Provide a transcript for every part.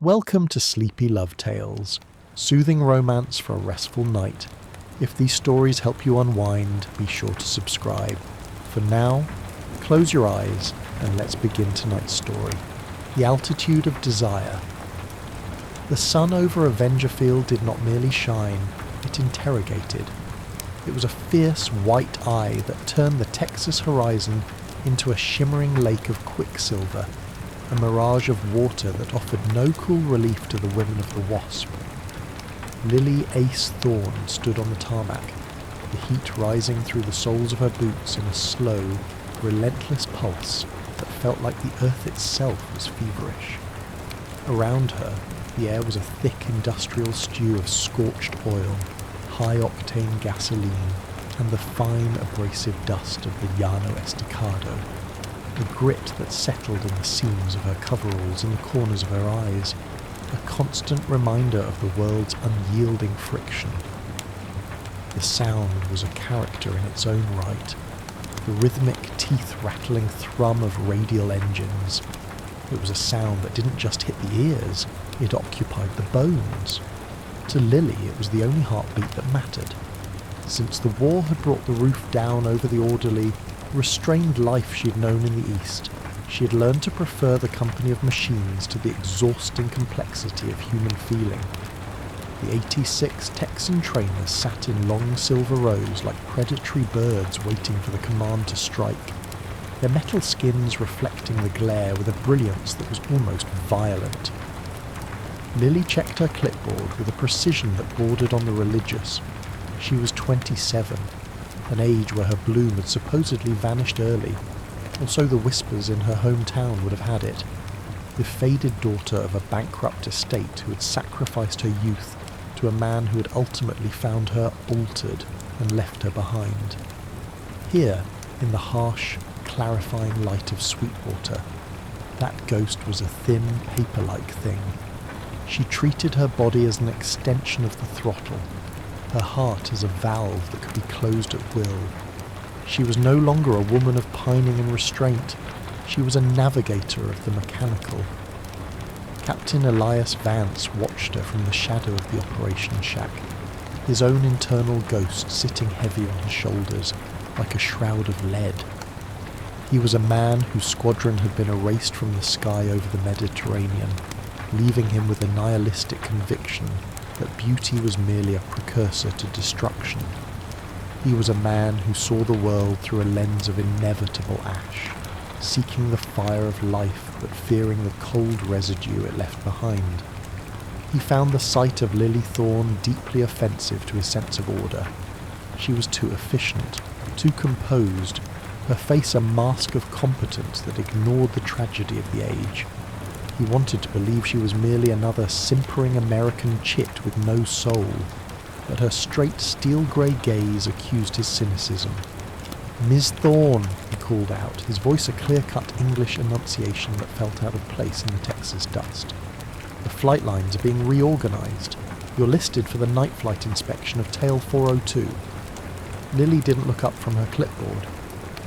Welcome to Sleepy Love Tales, soothing romance for a restful night. If these stories help you unwind, be sure to subscribe. For now, close your eyes and let's begin tonight's story. The Altitude of Desire. The sun over Avenger Field did not merely shine, it interrogated. It was a fierce white eye that turned the Texas horizon into a shimmering lake of quicksilver, a mirage of water that offered no cool relief to the women of the WASP. Lily Ace Thorne stood on the tarmac, the heat rising through the soles of her boots in a slow, relentless pulse that felt like the earth itself was feverish. Around her, the air was a thick industrial stew of scorched oil, high-octane gasoline, and the fine abrasive dust of the Llano Estacado, the grit that settled in the seams of her coveralls and the corners of her eyes, a constant reminder of the world's unyielding friction. The sound was a character in its own right, the rhythmic teeth-rattling thrum of radial engines. It was a sound that didn't just hit the ears, it occupied the bones. To Lily, it was the only heartbeat that mattered. Since the war had brought the roof down over the orderly, restrained life she had known in the East, she had learned to prefer the company of machines to the exhausting complexity of human feeling. The 86 Texan trainers sat in long silver rows like predatory birds waiting for the command to strike, their metal skins reflecting the glare with a brilliance that was almost violent. Lily checked her clipboard with a precision that bordered on the religious. She was 27, an age where her bloom had supposedly vanished early, or so the whispers in her hometown would have had it, the faded daughter of a bankrupt estate who had sacrificed her youth to a man who had ultimately found her altered and left her behind. Here, in the harsh, clarifying light of Sweetwater, that ghost was a thin, paper-like thing. She treated her body as an extension of the throttle, her heart as a valve that could be closed at will. She was no longer a woman of pining and restraint. She was a navigator of the mechanical. Captain Elias Vance watched her from the shadow of the operation shack, his own internal ghost sitting heavy on his shoulders like a shroud of lead. He was a man whose squadron had been erased from the sky over the Mediterranean, leaving him with a nihilistic conviction that beauty was merely a precursor to destruction. He was a man who saw the world through a lens of inevitable ash, seeking the fire of life but fearing the cold residue it left behind. He found the sight of Lily Thorne deeply offensive to his sense of order. She was too efficient, too composed, her face a mask of competence that ignored the tragedy of the age. He wanted to believe she was merely another simpering American chit with no soul, but her straight steel-grey gaze accused his cynicism. "Ms. Thorne," he called out, his voice a clear-cut English enunciation that felt out of place in the Texas dust. "The flight lines are being reorganized. You're listed for the night flight inspection of tail 402. Lily didn't look up from her clipboard.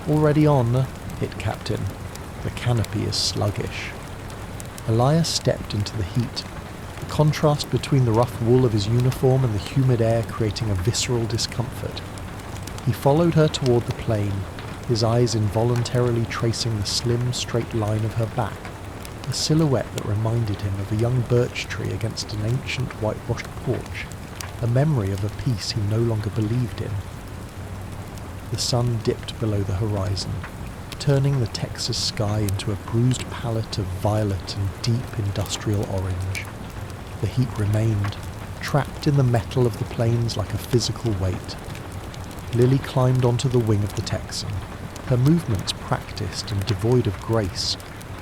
"Already on," hit Captain. "The canopy is sluggish." Elias stepped into the heat, the contrast between the rough wool of his uniform and the humid air creating a visceral discomfort. He followed her toward the plane, his eyes involuntarily tracing the slim, straight line of her back, a silhouette that reminded him of a young birch tree against an ancient whitewashed porch, a memory of a peace he no longer believed in. The sun dipped below the horizon, turning the Texas sky into a bruised palette of violet and deep industrial orange. The heat remained, trapped in the metal of the planes like a physical weight. Lily climbed onto the wing of the Texan, her movements practiced and devoid of grace,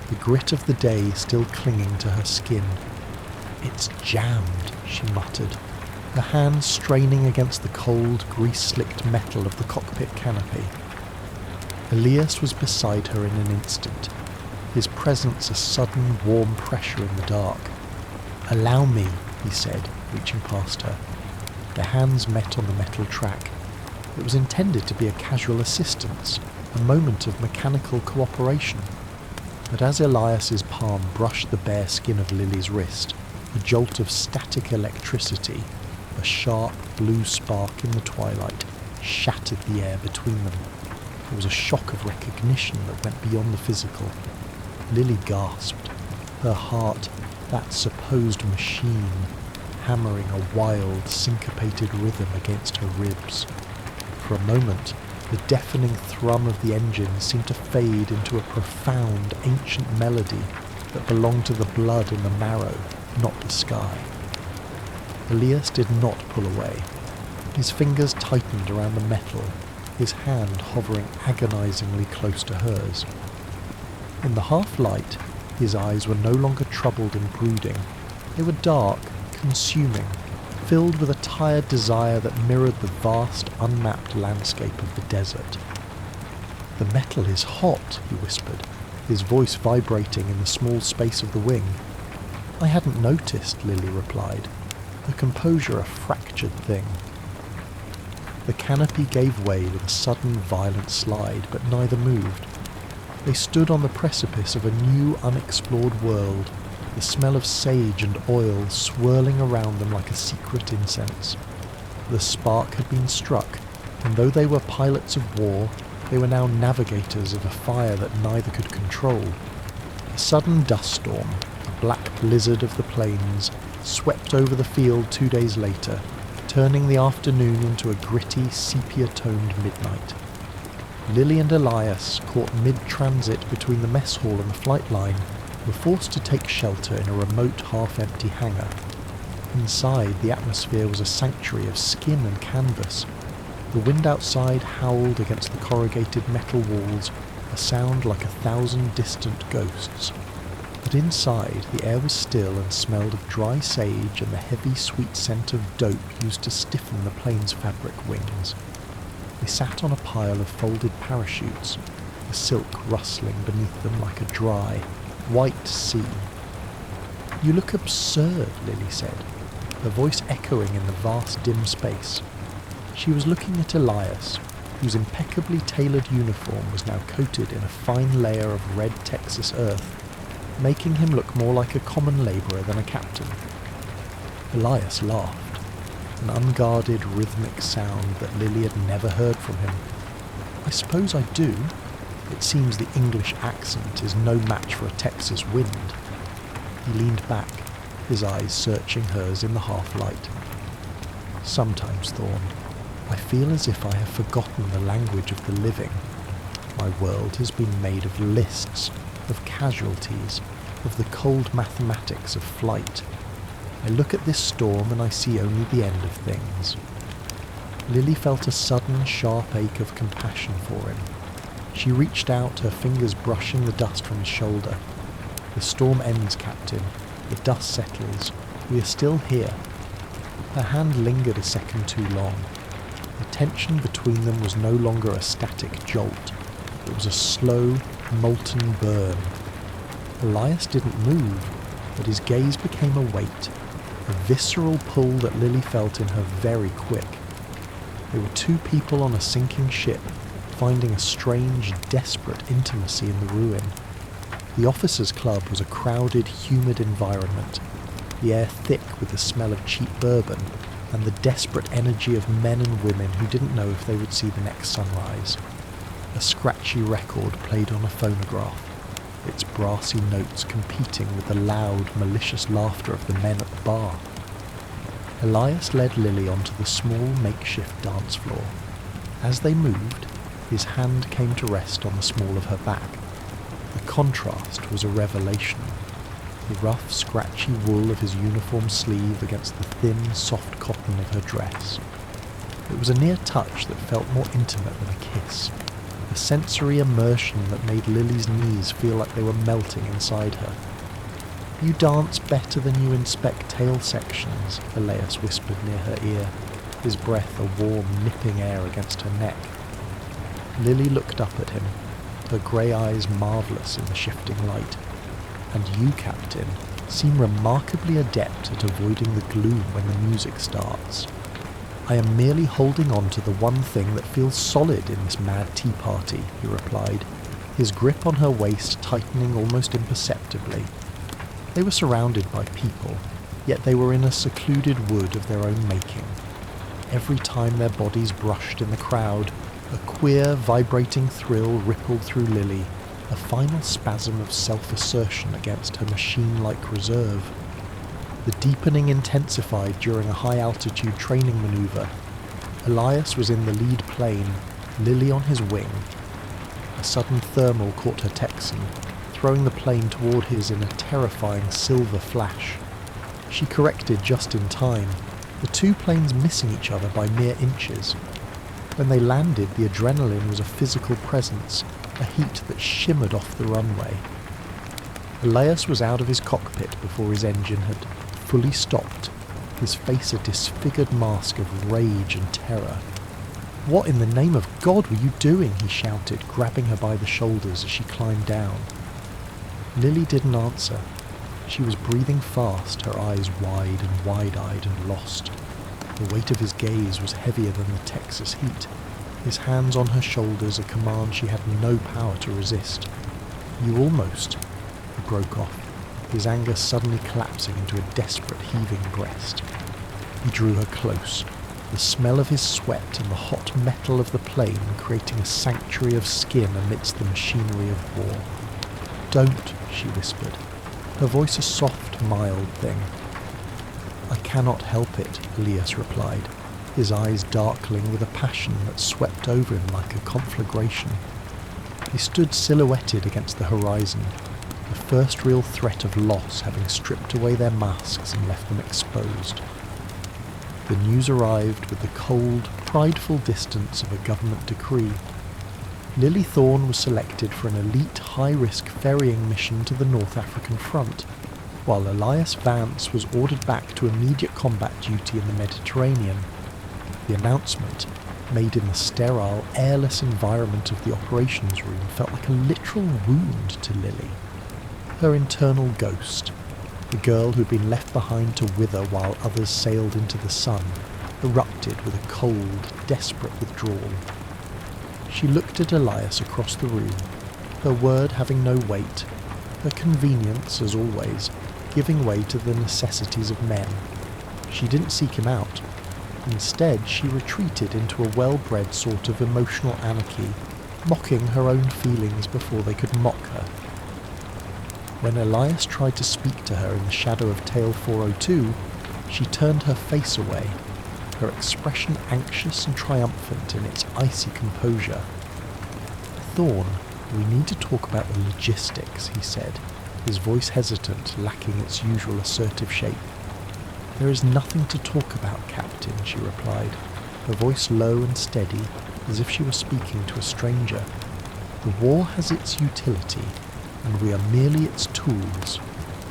the grit of the day still clinging to her skin. "It's jammed," she muttered, her hands straining against the cold, grease-slicked metal of the cockpit canopy. Elias was beside her in an instant, his presence a sudden, warm pressure in the dark. "Allow me," he said, reaching past her. Their hands met on the metal track. It was intended to be a casual assistance, a moment of mechanical cooperation. But as Elias's palm brushed the bare skin of Lily's wrist, a jolt of static electricity, a sharp blue spark in the twilight, shattered the air between them. There was a shock of recognition that went beyond the physical. Lily gasped, her heart, that supposed machine, hammering a wild, syncopated rhythm against her ribs. For a moment, the deafening thrum of the engine seemed to fade into a profound, ancient melody that belonged to the blood and the marrow, not the sky. Elias did not pull away. His fingers tightened around the metal, his hand hovering agonizingly close to hers. In the half-light, his eyes were no longer troubled and brooding. They were dark, consuming, filled with a tired desire that mirrored the vast, unmapped landscape of the desert. "The metal is hot," he whispered, his voice vibrating in the small space of the wing. "I hadn't noticed," Lily replied, her composure a fractured thing. The canopy gave way with a sudden, violent slide, but neither moved. They stood on the precipice of a new, unexplored world, the smell of sage and oil swirling around them like a secret incense. The spark had been struck, and though they were pilots of war, they were now navigators of a fire that neither could control. A sudden dust storm, a black blizzard of the plains, swept over the field 2 days later, turning the afternoon into a gritty, sepia-toned midnight. Lily and Elias, caught mid-transit between the mess hall and the flight line, were forced to take shelter in a remote, half-empty hangar. Inside, the atmosphere was a sanctuary of skin and canvas. The wind outside howled against the corrugated metal walls, a sound like 1,000 distant ghosts. But inside, the air was still and smelled of dry sage and the heavy, sweet scent of dope used to stiffen the plane's fabric wings. They sat on a pile of folded parachutes, the silk rustling beneath them like a dry, white sea. "You look absurd," Lily said, her voice echoing in the vast dim space. She was looking at Elias, whose impeccably tailored uniform was now coated in a fine layer of red Texas earth, making him look more like a common labourer than a captain. Elias laughed, an unguarded rhythmic sound that Lily had never heard from him. "I suppose I do. It seems the English accent is no match for a Texas wind." He leaned back, his eyes searching hers in the half-light. "Sometimes, Thorne, I feel as if I have forgotten the language of the living. My world has been made of lists, of casualties, of the cold mathematics of flight. I look at this storm and I see only the end of things." Lily felt a sudden, sharp ache of compassion for him. She reached out, her fingers brushing the dust from his shoulder. "The storm ends, Captain. The dust settles. We are still here." Her hand lingered a second too long. The tension between them was no longer a static jolt. It was a slow, molten burn. Elias didn't move, but his gaze became a weight, a visceral pull that Lily felt in her very quick. They were two people on a sinking ship, finding a strange, desperate intimacy in the ruin. The officers' club was a crowded, humid environment, the air thick with the smell of cheap bourbon, and the desperate energy of men and women who didn't know if they would see the next sunrise. A scratchy record played on a phonograph, its brassy notes competing with the loud, malicious laughter of the men at the bar. Elias led Lily onto the small, makeshift dance floor. As they moved, his hand came to rest on the small of her back. The contrast was a revelation. The rough, scratchy wool of his uniform sleeve against the thin, soft cotton of her dress. It was a near touch that felt more intimate than a kiss, a sensory immersion that made Lily's knees feel like they were melting inside her. "You dance better than you inspect tail sections," Elias whispered near her ear, his breath a warm, nipping air against her neck. Lily looked up at him, her grey eyes marvellous in the shifting light. "And you, Captain, seem remarkably adept at avoiding the gloom when the music starts." "I am merely holding on to the one thing that feels solid in this mad tea party," he replied, his grip on her waist tightening almost imperceptibly. They were surrounded by people, yet they were in a secluded wood of their own making. Every time their bodies brushed in the crowd, a queer, vibrating thrill rippled through Lily, a final spasm of self-assertion against her machine-like reserve. The deepening intensified during a high-altitude training maneuver. Elias was in the lead plane, Lily on his wing. A sudden thermal caught her Texan, throwing the plane toward his in a terrifying silver flash. She corrected just in time, the two planes missing each other by mere inches. When they landed, the adrenaline was a physical presence, a heat that shimmered off the runway. Elias was out of his cockpit before his engine had fully stopped, his face a disfigured mask of rage and terror. "What in the name of God were you doing?" he shouted, grabbing her by the shoulders as she climbed down. Lily didn't answer. She was breathing fast, her eyes wide and wide-eyed and lost. The weight of his gaze was heavier than the Texas heat, his hands on her shoulders a command she had no power to resist. "You almost..." He broke off, his anger suddenly collapsing into a desperate heaving breast. He drew her close, the smell of his sweat and the hot metal of the plane creating a sanctuary of skin amidst the machinery of war. "Don't," she whispered, her voice a soft, mild thing. "I cannot help it," Elias replied, his eyes darkling with a passion that swept over him like a conflagration. He stood silhouetted against the horizon, the first real threat of loss having stripped away their masks and left them exposed. The news arrived with the cold, prideful distance of a government decree. Lily Thorne was selected for an elite high-risk ferrying mission to the North African front, while Elias Vance was ordered back to immediate combat duty in the Mediterranean. The announcement, made in the sterile, airless environment of the operations room, felt like a literal wound to Lily. Her internal ghost, the girl who'd been left behind to wither while others sailed into the sun, erupted with a cold, desperate withdrawal. She looked at Elias across the room, her word having no weight, her convenience, as always, giving way to the necessities of men. She didn't seek him out. Instead, she retreated into a well-bred sort of emotional anarchy, mocking her own feelings before they could mock her. When Elias tried to speak to her in the shadow of Tail 402, she turned her face away, her expression anxious and triumphant in its icy composure. "Thorne, we need to talk about the logistics," he said, his voice hesitant, lacking its usual assertive shape. "There is nothing to talk about, Captain," she replied, her voice low and steady, as if she were speaking to a stranger. "The war has its utility, and we are merely its tools.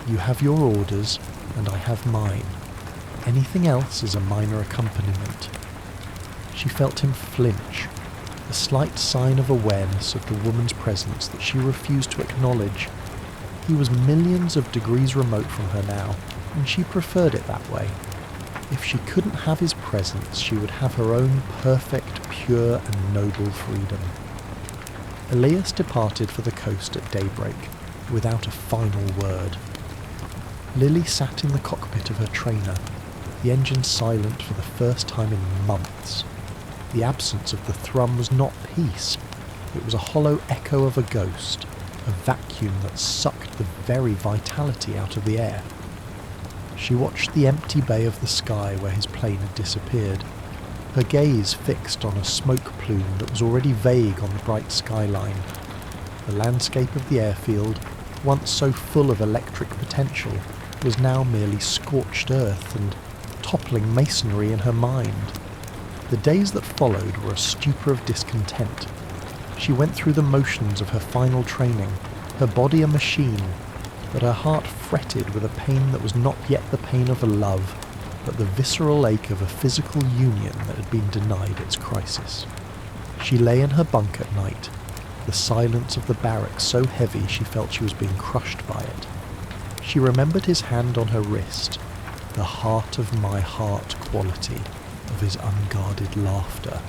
You have your orders, and I have mine. Anything else is a minor accompaniment." She felt him flinch, a slight sign of awareness of the woman's presence that she refused to acknowledge. He was millions of degrees remote from her now, and she preferred it that way. If she couldn't have his presence, she would have her own perfect, pure and noble freedom. Elias departed for the coast at daybreak, without a final word. Lily sat in the cockpit of her trainer, the engine silent for the first time in months. The absence of the thrum was not peace, it was a hollow echo of a ghost, a vacuum that sucked the very vitality out of the air. She watched the empty bay of the sky where his plane had disappeared, her gaze fixed on a smoke plume that was already vague on the bright skyline. The landscape of the airfield, once so full of electric potential, was now merely scorched earth and toppling masonry in her mind. The days that followed were a stupor of discontent. She went through the motions of her final training, her body a machine, but her heart fretted with a pain that was not yet the pain of a love, but the visceral ache of a physical union that had been denied its crisis. She lay in her bunk at night, the silence of the barracks so heavy she felt she was being crushed by it. She remembered his hand on her wrist, the heart of my heart quality of his unguarded laughter,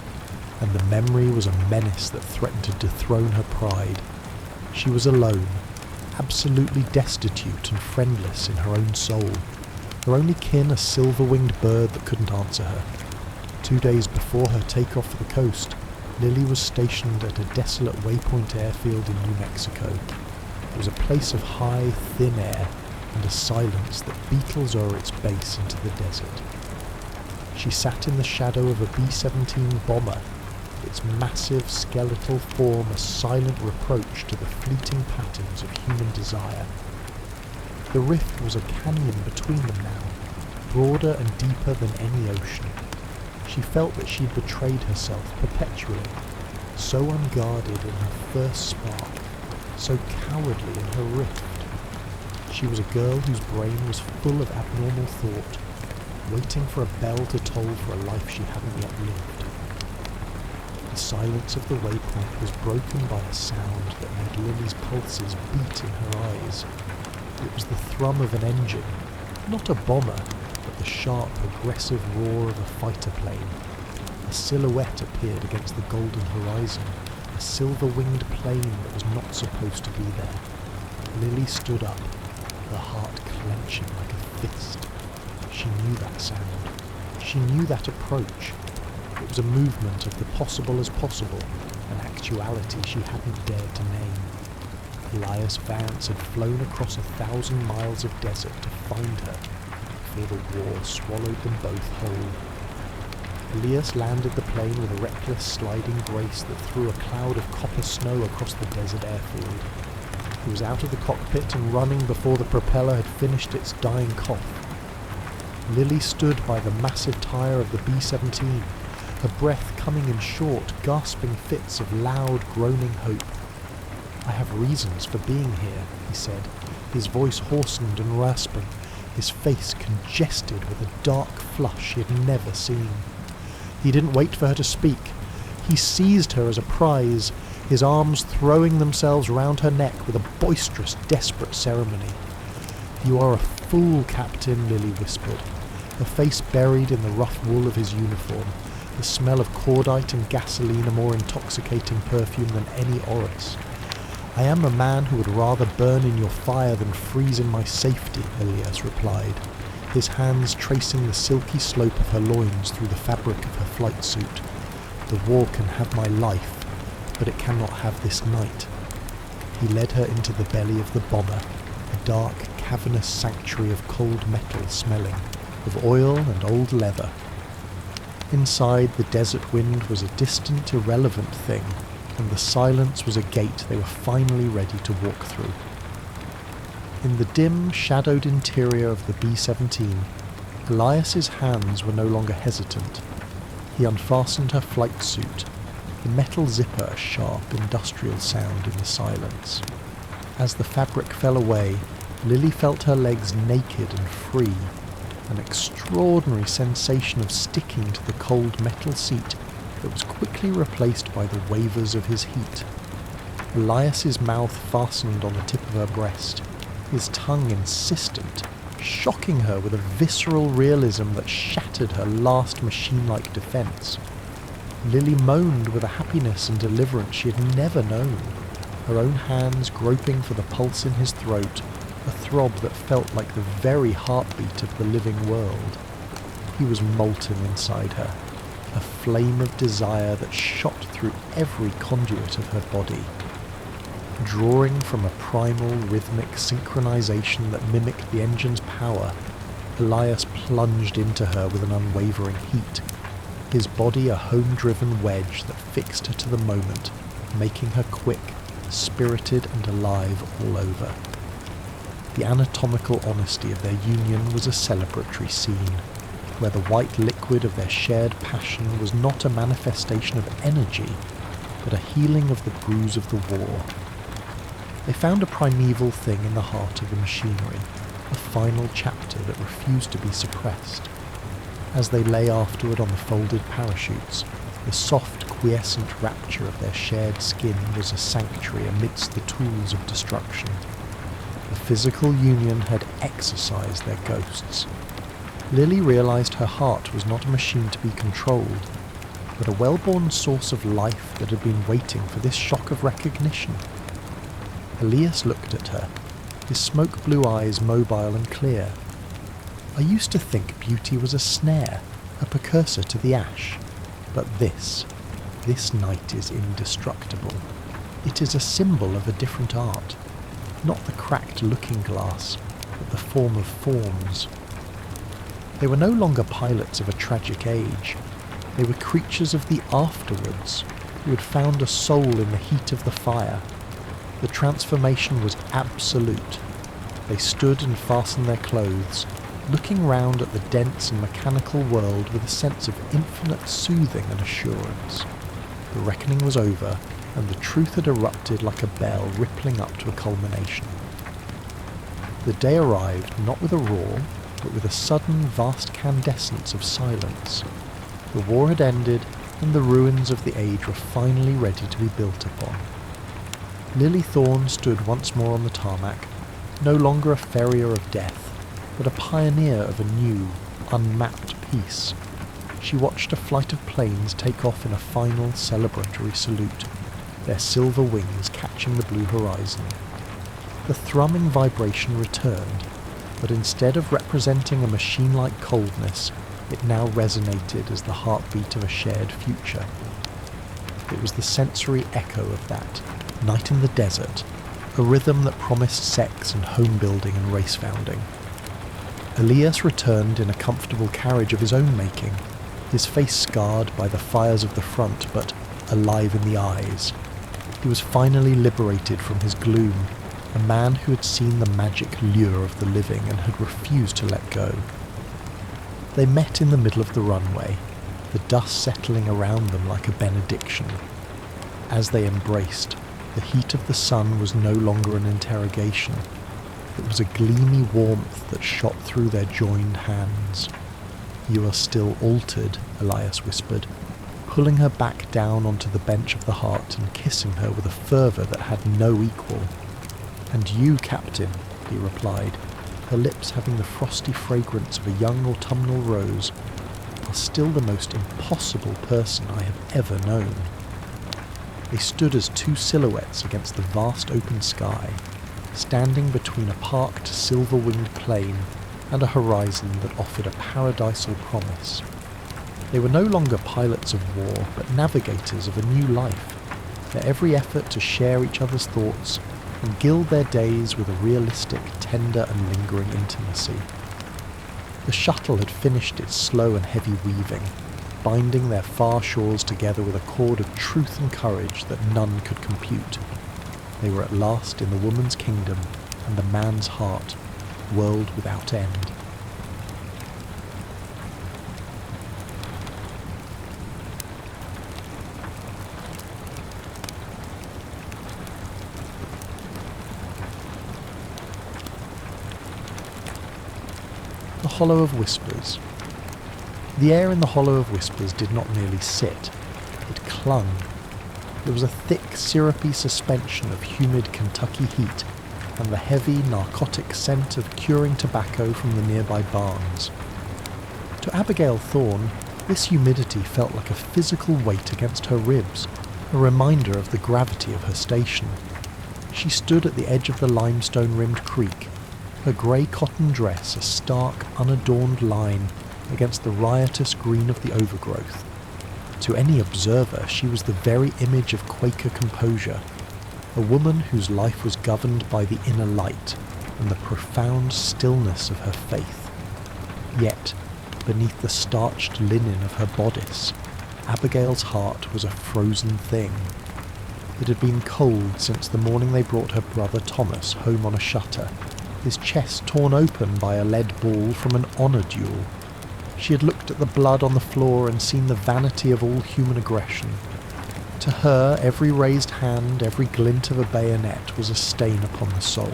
and the memory was a menace that threatened to dethrone her pride. She was alone, absolutely destitute and friendless in her own soul. Her only kin a silver-winged bird that couldn't answer her. 2 days before her takeoff for the coast, Lily was stationed at a desolate waypoint airfield in New Mexico. It was a place of high, thin air and a silence that beetles o'er its base into the desert. She sat in the shadow of a B-17 bomber, its massive skeletal form a silent reproach to the fleeting patterns of human desire. The rift was a canyon between them now, broader and deeper than any ocean. She felt that she'd betrayed herself perpetually, so unguarded in her first spark, so cowardly in her rift. She was a girl whose brain was full of abnormal thought, waiting for a bell to toll for a life she hadn't yet lived. The silence of the waypoint was broken by a sound that made Lily's pulses beat in her eyes. It was the thrum of an engine, not a bomber, but the sharp, aggressive roar of a fighter plane. A silhouette appeared against the golden horizon, a silver-winged plane that was not supposed to be there. Lily stood up, her heart clenching like a fist. She knew that sound. She knew that approach. It was a movement of the possible as possible, an actuality she hadn't dared to name. Elias Vance had flown across 1,000 miles of desert to find her, before the war swallowed them both whole. Elias landed the plane with a reckless sliding grace that threw a cloud of copper snow across the desert airfield. He was out of the cockpit and running before the propeller had finished its dying cough. Lily stood by the massive tire of the B-17, her breath coming in short, gasping fits of loud, groaning hope. "I have reasons for being here," he said, his voice hoarsened and rasping, his face congested with a dark flush he had never seen. He didn't wait for her to speak. He seized her as a prize, his arms throwing themselves round her neck with a boisterous, desperate ceremony. "You are a fool, Captain," Lily whispered, her face buried in the rough wool of his uniform, the smell of cordite and gasoline a more intoxicating perfume than any orris. "I am a man who would rather burn in your fire than freeze in my safety," Elias replied, his hands tracing the silky slope of her loins through the fabric of her flight suit. "The war can have my life, but it cannot have this night." He led her into the belly of the bomber, a dark, cavernous sanctuary of cold metal smelling, of oil and old leather. Inside, the desert wind was a distant, irrelevant thing, and the silence was a gate they were finally ready to walk through. In the dim, shadowed interior of the B-17, Elias's hands were no longer hesitant. He unfastened her flight suit, the metal zipper a sharp, industrial sound in the silence. As the fabric fell away, Lily felt her legs naked and free, an extraordinary sensation of sticking to the cold metal seat that was quickly replaced by the wavers of his heat. Elias's mouth fastened on the tip of her breast, his tongue insistent, shocking her with a visceral realism that shattered her last machine-like defense. Lily moaned with a happiness and deliverance she had never known, her own hands groping for the pulse in his throat, a throb that felt like the very heartbeat of the living world. He was molten inside her, a flame of desire that shot through every conduit of her body. Drawing from a primal, rhythmic synchronization that mimicked the engine's power, Elias plunged into her with an unwavering heat, his body a home-driven wedge that fixed her to the moment, making her quick, spirited and alive all over. The anatomical honesty of their union was a celebratory scene, where the white liquid of their shared passion was not a manifestation of energy, but a healing of the bruise of the war. They found a primeval thing in the heart of the machinery, a final chapter that refused to be suppressed. As they lay afterward on the folded parachutes, the soft, quiescent rapture of their shared skin was a sanctuary amidst the tools of destruction. The physical union had exorcised their ghosts. Lily realized her heart was not a machine to be controlled, but a well-born source of life that had been waiting for this shock of recognition. Elias looked at her, his smoke-blue eyes mobile and clear. I used to think beauty was a snare, a precursor to the ash. But this night is indestructible. It is a symbol of a different art. Not the cracked looking-glass, but the form of forms. They were no longer pilots of a tragic age. They were creatures of the afterwards, who had found a soul in the heat of the fire. The transformation was absolute. They stood and fastened their clothes, looking round at the dense and mechanical world with a sense of infinite soothing and assurance. The reckoning was over, and the truth had erupted like a bell rippling up to a culmination. The day arrived not with a roar, but with a sudden vast candescence of silence. The war had ended, and the ruins of the age were finally ready to be built upon. Lily Thorne stood once more on the tarmac, no longer a ferrier of death, but a pioneer of a new, unmapped peace. She watched a flight of planes take off in a final celebratory salute, their silver wings catching the blue horizon. The thrumming vibration returned, but instead of representing a machine-like coldness, it now resonated as the heartbeat of a shared future. It was the sensory echo of that, night in the desert, a rhythm that promised sex and home building and race founding. Elias returned in a comfortable carriage of his own making, his face scarred by the fires of the front, but alive in the eyes. He was finally liberated from his gloom, a man who had seen the magic lure of the living and had refused to let go. They met in the middle of the runway, the dust settling around them like a benediction. As they embraced, the heat of the sun was no longer an interrogation. It was a gleamy warmth that shot through their joined hands. "You are still altered," Elias whispered, pulling her back down onto the bench of the heart and kissing her with a fervour that had no equal. "And you, Captain," he replied, her lips having the frosty fragrance of a young autumnal rose, "are still the most impossible person I have ever known." They stood as two silhouettes against the vast open sky, standing between a parked silver-winged plane and a horizon that offered a paradisal promise. They were no longer pilots of war, but navigators of a new life, their every effort to share each other's thoughts and gild their days with a realistic, tender and lingering intimacy. The shuttle had finished its slow and heavy weaving, binding their far shores together with a cord of truth and courage that none could compute. They were at last in the woman's kingdom and the man's heart, world without end. The Hollow of Whispers. The air in the Hollow of Whispers did not merely sit, it clung. There was a thick, syrupy suspension of humid Kentucky heat and the heavy, narcotic scent of curing tobacco from the nearby barns. To Abigail Thorne, this humidity felt like a physical weight against her ribs, a reminder of the gravity of her station. She stood at the edge of the limestone-rimmed creek, her grey cotton dress a stark, unadorned line against the riotous green of the overgrowth. To any observer, she was the very image of Quaker composure, a woman whose life was governed by the inner light and the profound stillness of her faith. Yet, beneath the starched linen of her bodice, Abigail's heart was a frozen thing. It had been cold since the morning they brought her brother Thomas home on a shutter, his chest torn open by a lead ball from an honour duel. She had looked at the blood on the floor and seen the vanity of all human aggression. To her, every raised hand, every glint of a bayonet was a stain upon the soul.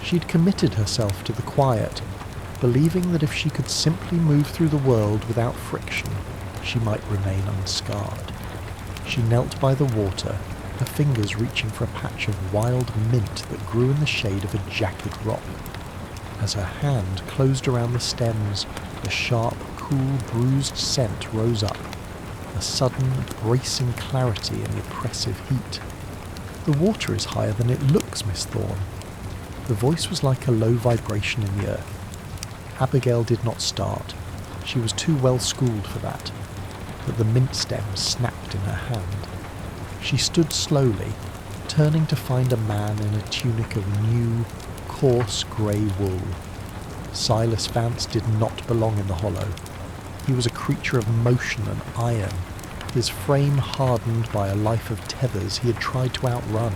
She had committed herself to the quiet, believing that if she could simply move through the world without friction, she might remain unscarred. She knelt by the water, her fingers reaching for a patch of wild mint that grew in the shade of a jagged rock. As her hand closed around the stems, the sharp, cool, bruised scent rose up, a sudden, bracing clarity in the oppressive heat. The water is higher than it looks, Miss Thorne." The voice was like a low vibration in the earth. Abigail did not start. She was too well schooled for that. But the mint stem snapped in her hand. She stood slowly, turning to find a man in a tunic of new, coarse grey wool. Silas Vance did not belong in the hollow. He was a creature of motion and iron, his frame hardened by a life of tethers he had tried to outrun.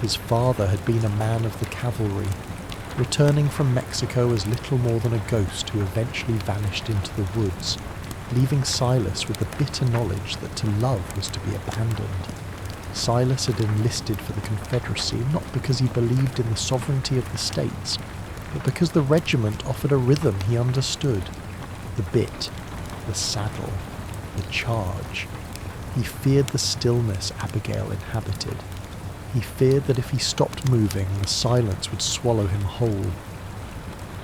His father had been a man of the cavalry, returning from Mexico as little more than a ghost who eventually vanished into the woods, leaving Silas with the bitter knowledge that to love was to be abandoned. Silas had enlisted for the Confederacy not because he believed in the sovereignty of the states, but because the regiment offered a rhythm he understood. The bit, the saddle, the charge. He feared the stillness Abigail inhabited. He feared that if he stopped moving, the silence would swallow him whole.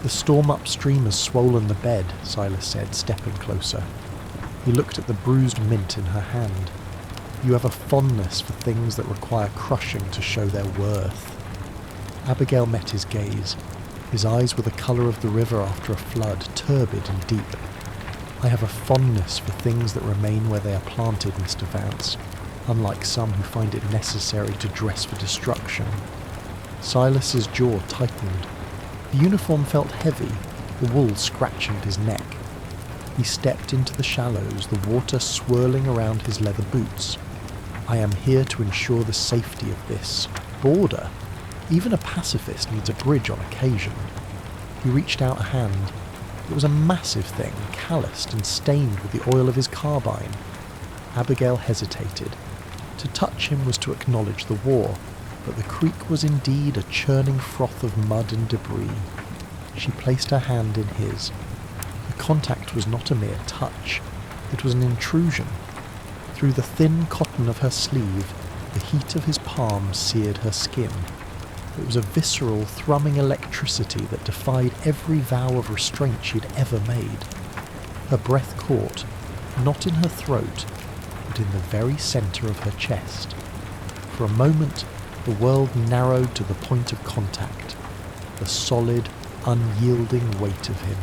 "The storm upstream has swollen the bed," Silas said, stepping closer. He looked at the bruised mint in her hand. "You have a fondness for things that require crushing to show their worth." Abigail met his gaze. His eyes were the colour of the river after a flood, turbid and deep. "I have a fondness for things that remain where they are planted, Mr. Vance, unlike some who find it necessary to dress for destruction." Silas's jaw tightened. The uniform felt heavy, the wool scratching at his neck. He stepped into the shallows, the water swirling around his leather boots. "I am here to ensure the safety of this border. Even a pacifist needs a bridge on occasion." He reached out a hand. It was a massive thing, calloused and stained with the oil of his carbine. Abigail hesitated. To touch him was to acknowledge the war, but the creek was indeed a churning froth of mud and debris. She placed her hand in his. The contact was not a mere touch. It was an intrusion. Through the thin cotton of her sleeve, the heat of his palm seared her skin. It was a visceral, thrumming electricity that defied every vow of restraint she had ever made. Her breath caught, not in her throat, but in the very centre of her chest. For a moment, the world narrowed to the point of contact, the solid, unyielding weight of him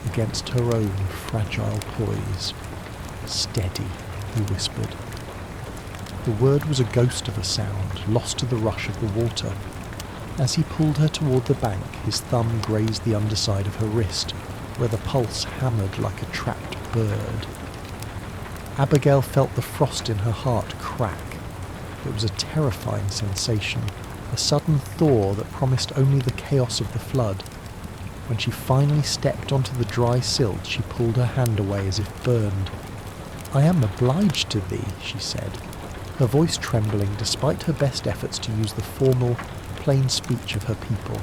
against her own fragile poise. "Steady," he whispered. The word was a ghost of a sound, lost to the rush of the water. As he pulled her toward the bank, his thumb grazed the underside of her wrist, where the pulse hammered like a trapped bird. Abigail felt the frost in her heart crack. It was a terrifying sensation, a sudden thaw that promised only the chaos of the flood. When she finally stepped onto the dry silt, she pulled her hand away as if burned. "I am obliged to thee," she said, her voice trembling despite her best efforts to use the formal, plain speech of her people.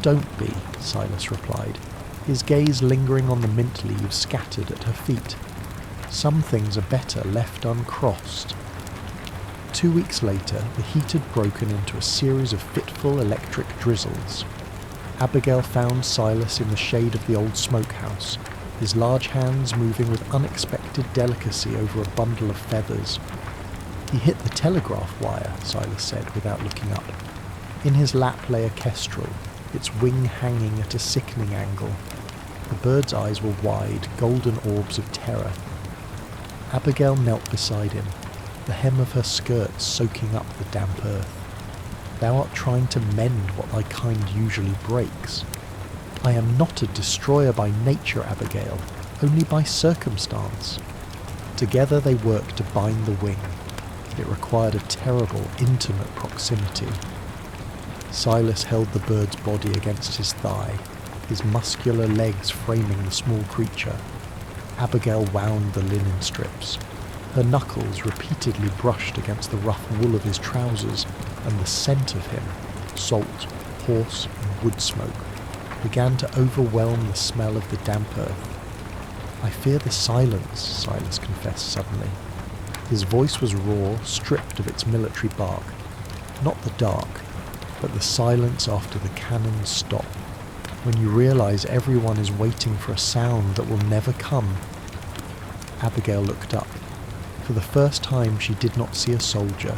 "Don't be," Silas replied, his gaze lingering on the mint leaves scattered at her feet. "Some things are better left uncrossed." 2 weeks later, the heat had broken into a series of fitful electric drizzles. Abigail found Silas in the shade of the old smokehouse, his large hands moving with unexpected delicacy over a bundle of feathers. "He hit the telegraph wire," Silas said without looking up. In his lap lay a kestrel, its wing hanging at a sickening angle. The bird's eyes were wide, golden orbs of terror. Abigail knelt beside him, the hem of her skirt soaking up the damp earth. "Thou art trying to mend what thy kind usually breaks." "I am not a destroyer by nature, Abigail, only by circumstance." Together they worked to bind the wing. It required a terrible, intimate proximity. Silas held the bird's body against his thigh, his muscular legs framing the small creature. Abigail wound the linen strips. Her knuckles repeatedly brushed against the rough wool of his trousers, and the scent of him, salt, horse, and wood smoke, began to overwhelm the smell of the damp earth. "I fear the silence," Silas confessed suddenly. His voice was raw, stripped of its military bark. Not the dark, but the silence after the cannons stop, when you realise everyone is waiting for a sound that will never come. Abigail looked up. For the first time she did not see a soldier.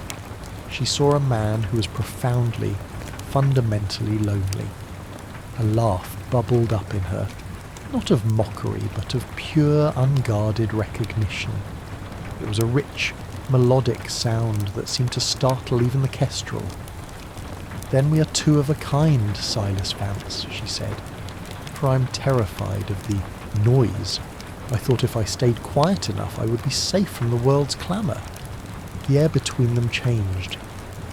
she saw a man who was profoundly, fundamentally lonely. A laugh bubbled up in her, not of mockery, but of pure, unguarded recognition. It was a rich, melodic sound that seemed to startle even the kestrel. "Then we are two of a kind, Silas Vance," she said, "for I'm terrified of the noise. I thought if I stayed quiet enough I would be safe from the world's clamour." The air between them changed.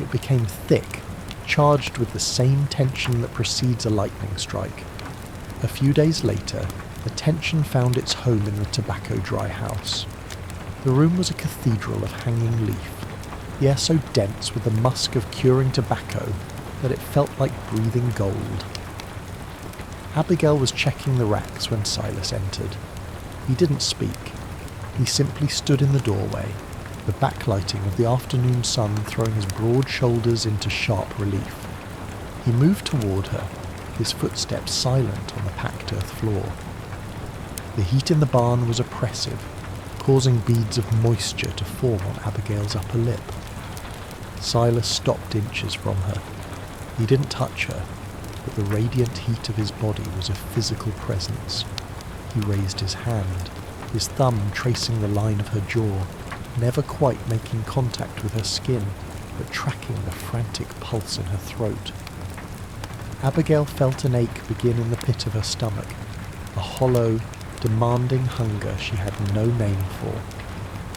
It became thick, charged with the same tension that precedes a lightning strike. A few days later, the tension found its home in the tobacco dry house. The room was a cathedral of hanging leaf, the air so dense with the musk of curing tobacco that it felt like breathing gold. Abigail was checking the racks when Silas entered. He didn't speak. He simply stood in the doorway, the backlighting of the afternoon sun throwing his broad shoulders into sharp relief. He moved toward her, his footsteps silent on the packed earth floor. The heat in the barn was oppressive, causing beads of moisture to form on Abigail's upper lip. Silas stopped inches from her. He didn't touch her, but the radiant heat of his body was a physical presence. He raised his hand, his thumb tracing the line of her jaw, never quite making contact with her skin, but tracking the frantic pulse in her throat. Abigail felt an ache begin in the pit of her stomach, a hollow, demanding hunger she had no name for.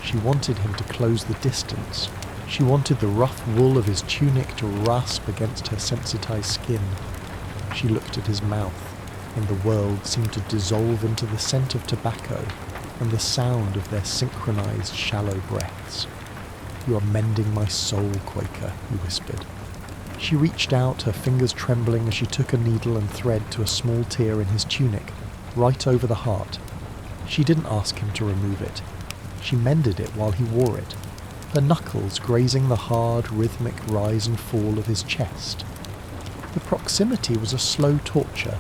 She wanted him to close the distance. She wanted the rough wool of his tunic to rasp against her sensitized skin. She looked at his mouth, and the world seemed to dissolve into the scent of tobacco and the sound of their synchronized shallow breaths. "You are mending my soul, Quaker," he whispered. She reached out, her fingers trembling as she took a needle and thread to a small tear in his tunic, right over the heart. She didn't ask him to remove it. She mended it while he wore it, her knuckles grazing the hard, rhythmic rise and fall of his chest. The proximity was a slow torture.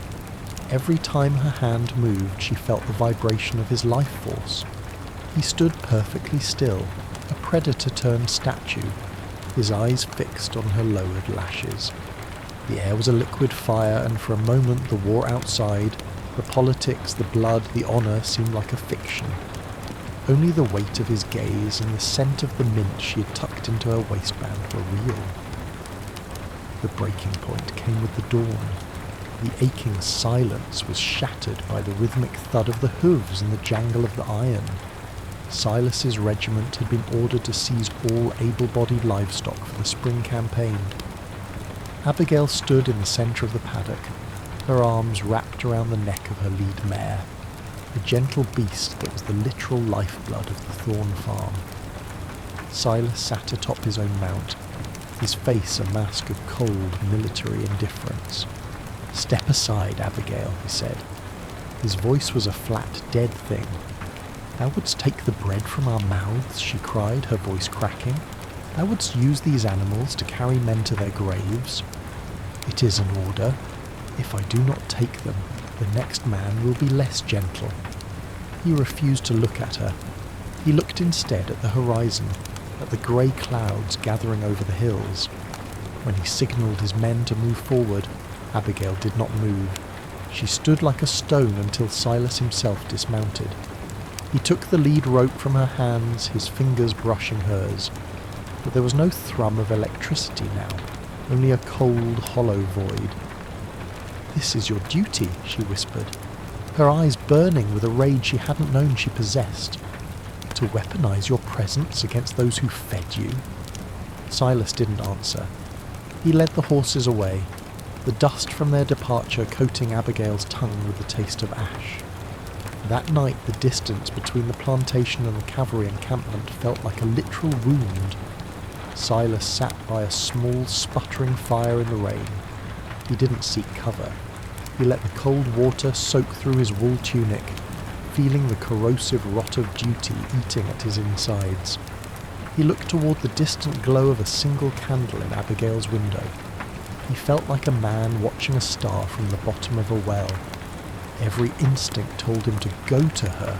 Every time her hand moved, she felt the vibration of his life force. He stood perfectly still, a predator-turned statue, his eyes fixed on her lowered lashes. The air was a liquid fire, and for a moment the war outside, the politics, the blood, the honour seemed like a fiction. Only the weight of his gaze and the scent of the mint she had tucked into her waistband were real. The breaking point came with the dawn. The aching silence was shattered by the rhythmic thud of the hooves and the jangle of the iron. Silas's regiment had been ordered to seize all able-bodied livestock for the spring campaign. Abigail stood in the centre of the paddock, her arms wrapped around the neck of her lead mare, a gentle beast that was the literal lifeblood of the Thorne farm. Silas sat atop his own mount, his face a mask of cold military indifference. "Step aside, Abigail," he said. His voice was a flat, dead thing. "Thou wouldst take the bread from our mouths," she cried, her voice cracking. "Thou wouldst use these animals to carry men to their graves. It is an order. If I do not take them, the next man will be less gentle." He refused to look at her. He looked instead at the horizon, at the grey clouds gathering over the hills. When he signalled his men to move forward, Abigail did not move. She stood like a stone until Silas himself dismounted. He took the lead rope from her hands, his fingers brushing hers. But there was no thrum of electricity now, only a cold, hollow void. "This is your duty," she whispered, her eyes burning with a rage she hadn't known she possessed. "To weaponize your presence against those who fed you." Silas didn't answer. He led the horses away, the dust from their departure coating Abigail's tongue with the taste of ash. That night the distance between the plantation and the cavalry encampment felt like a literal wound. Silas sat by a small, sputtering fire in the rain. He didn't seek cover. He let the cold water soak through his wool tunic, feeling the corrosive rot of duty eating at his insides. He looked toward the distant glow of a single candle in Abigail's window. He felt like a man watching a star from the bottom of a well. Every instinct told him to go to her,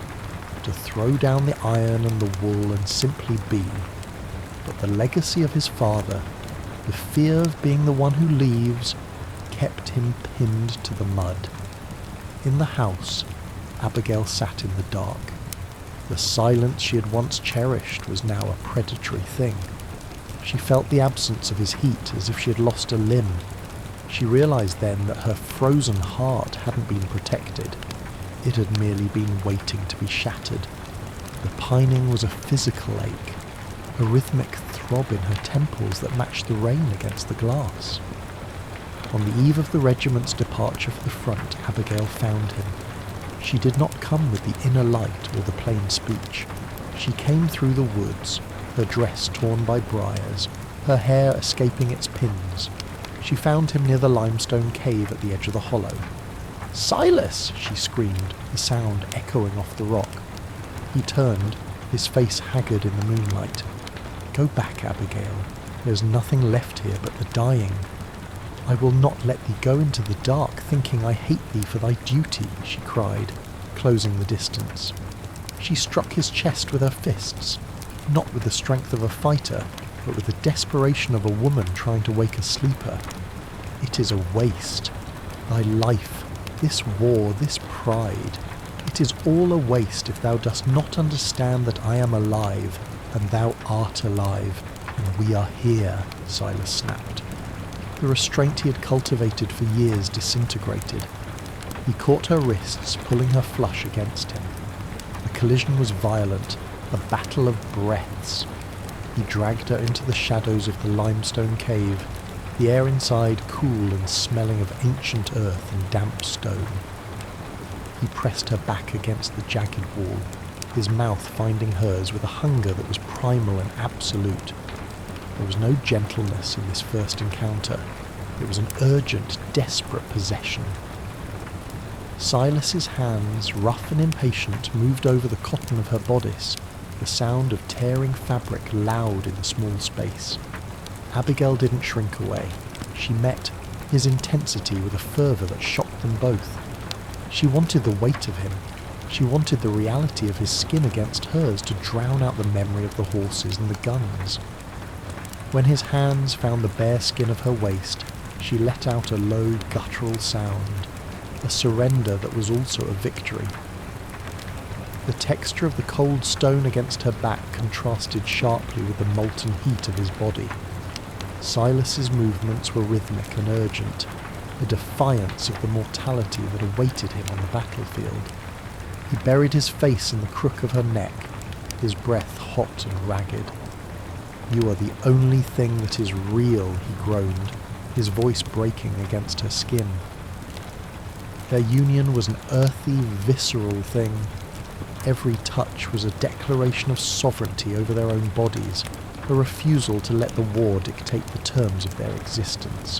to throw down the iron and the wool and simply be. but the legacy of his father, the fear of being the one who leaves, kept him pinned to the mud. In the house, Abigail sat in the dark. The silence she had once cherished was now a predatory thing. She felt the absence of his heat as if she had lost a limb. She realized then that her frozen heart hadn't been protected. It had merely been waiting to be shattered. The pining was a physical ache, a rhythmic throb in her temples that matched the rain against the glass. On the eve of the regiment's departure for the front, Abigail found him. She did not come with the inner light or the plain speech. She came through the woods, her dress torn by briars, her hair escaping its pins. She found him near the limestone cave at the edge of the hollow. "Silas!" she screamed, the sound echoing off the rock. He turned, his face haggard in the moonlight. "Go back, Abigail. There's nothing left here but the dying. I will not let thee go into the dark, thinking I hate thee for thy duty," she cried, closing the distance. She struck his chest with her fists, not with the strength of a fighter, but with the desperation of a woman trying to wake a sleeper. "It is a waste. Thy life, this war, this pride. It is all a waste if thou dost not understand that I am alive, and thou art alive, and we are here," Silas snapped. The restraint he had cultivated for years disintegrated. He caught her wrists, pulling her flush against him. The collision was violent, a battle of breaths. He dragged her into the shadows of the limestone cave, the air inside cool and smelling of ancient earth and damp stone. He pressed her back against the jagged wall, his mouth finding hers with a hunger that was primal and absolute. There was no gentleness in this first encounter. It was an urgent, desperate possession. Silas's hands, rough and impatient, moved over the cotton of her bodice, the sound of tearing fabric loud in the small space. Abigail didn't shrink away. She met his intensity with a fervour that shocked them both. She wanted the weight of him. She wanted the reality of his skin against hers to drown out the memory of the horses and the guns. When his hands found the bare skin of her waist, she let out a low, guttural sound, a surrender that was also a victory. The texture of the cold stone against her back contrasted sharply with the molten heat of his body. Silas's movements were rhythmic and urgent, a defiance of the mortality that awaited him on the battlefield. He buried his face in the crook of her neck, his breath hot and ragged. "You are the only thing that is real," he groaned, his voice breaking against her skin. Their union was an earthy, visceral thing. Every touch was a declaration of sovereignty over their own bodies, a refusal to let the war dictate the terms of their existence.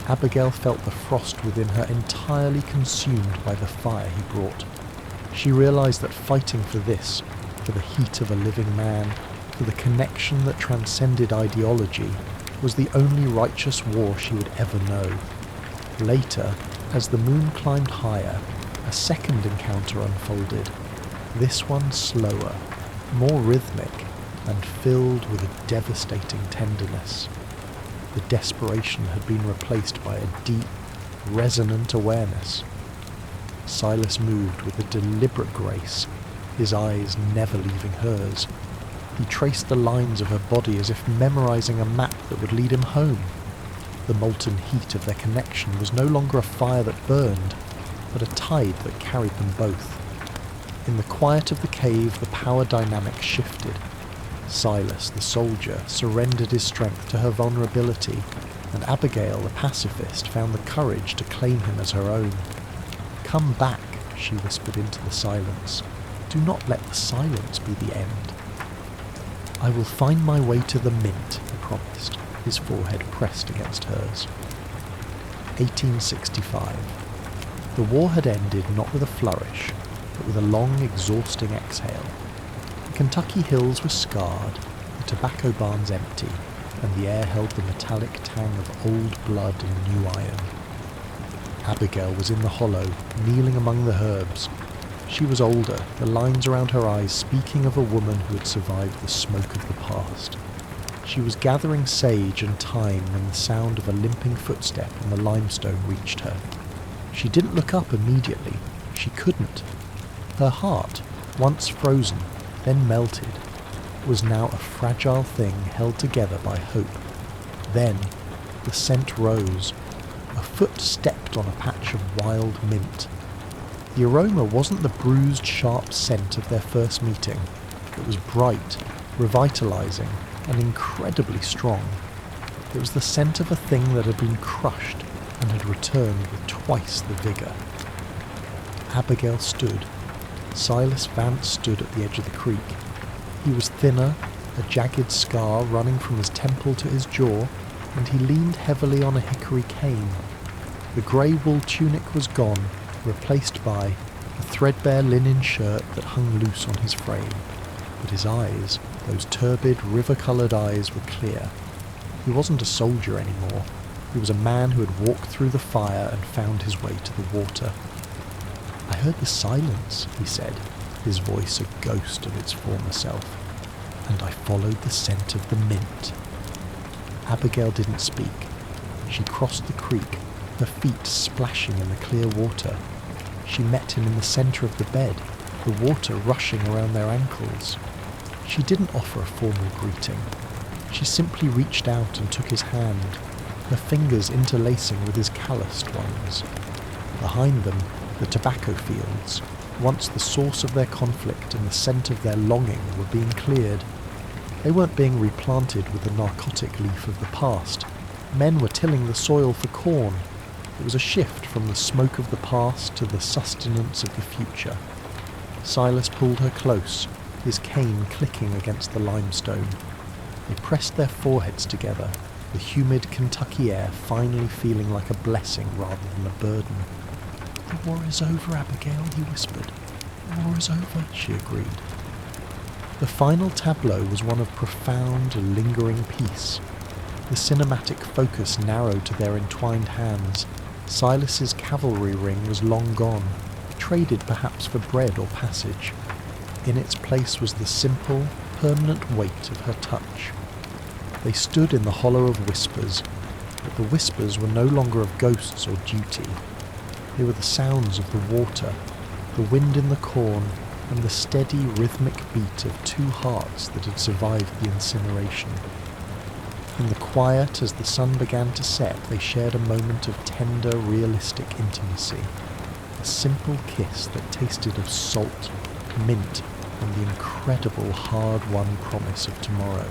Abigail felt the frost within her entirely consumed by the fire he brought. She realized that fighting for this, for the heat of a living man, for the connection that transcended ideology, was the only righteous war she would ever know. Later, as the moon climbed higher, a second encounter unfolded, this one slower, more rhythmic, and filled with a devastating tenderness. The desperation had been replaced by a deep, resonant awareness. Silas moved with a deliberate grace, his eyes never leaving hers. He traced the lines of her body as if memorizing a map that would lead him home. The molten heat of their connection was no longer a fire that burned, but a tide that carried them both. In the quiet of the cave, the power dynamic shifted. Silas, the soldier, surrendered his strength to her vulnerability, and Abigail, the pacifist, found the courage to claim him as her own. "Come back," she whispered into the silence. "Do not let the silence be the end." "I will find my way to the mint," he promised, his forehead pressed against hers. 1865. The war had ended not with a flourish, but with a long, exhausting exhale. The Kentucky hills were scarred, the tobacco barns empty, and the air held the metallic tang of old blood and new iron. Abigail was in the hollow, kneeling among the herbs. She was older, the lines around her eyes speaking of a woman who had survived the smoke of the past. She was gathering sage and thyme when the sound of a limping footstep on the limestone reached her. She didn't look up immediately. She couldn't. Her heart, once frozen, then melted, was now a fragile thing held together by hope. Then, the scent rose. A foot stepped on a patch of wild mint. The aroma wasn't the bruised, sharp scent of their first meeting. It was bright, revitalizing, and incredibly strong. It was the scent of a thing that had been crushed and had returned with twice the vigour. Abigail stood. Silas Vance stood at the edge of the creek. He was thinner, a jagged scar running from his temple to his jaw, and he leaned heavily on a hickory cane. The grey wool tunic was gone, replaced by a threadbare linen shirt that hung loose on his frame. But his eyes, those turbid, river-coloured eyes, were clear. He wasn't a soldier anymore. He was a man who had walked through the fire and found his way to the water. "I heard the silence," he said, his voice a ghost of its former self, "and I followed the scent of the mint." Abigail didn't speak. She crossed the creek, her feet splashing in the clear water. She met him in the centre of the bed, the water rushing around their ankles. She didn't offer a formal greeting. She simply reached out and took his hand, her fingers interlacing with his calloused ones. Behind them, the tobacco fields, once the source of their conflict and the scent of their longing, were being cleared. They weren't being replanted with the narcotic leaf of the past. Men were tilling the soil for corn. It was a shift from the smoke of the past to the sustenance of the future. Silas pulled her close, his cane clicking against the limestone. They pressed their foreheads together, the humid Kentucky air finally feeling like a blessing rather than a burden. "The war is over, Abigail," he whispered. "The war is over," she agreed. The final tableau was one of profound, lingering peace. The cinematic focus narrowed to their entwined hands. Silas's cavalry ring was long gone, traded perhaps for bread or passage. In its place was the simple, permanent weight of her touch. They stood in the hollow of whispers, but the whispers were no longer of ghosts or duty. They were the sounds of the water, the wind in the corn, and the steady rhythmic beat of two hearts that had survived the incineration. In the quiet, as the sun began to set, they shared a moment of tender, realistic intimacy. A simple kiss that tasted of salt, mint, and the incredible hard-won promise of tomorrow.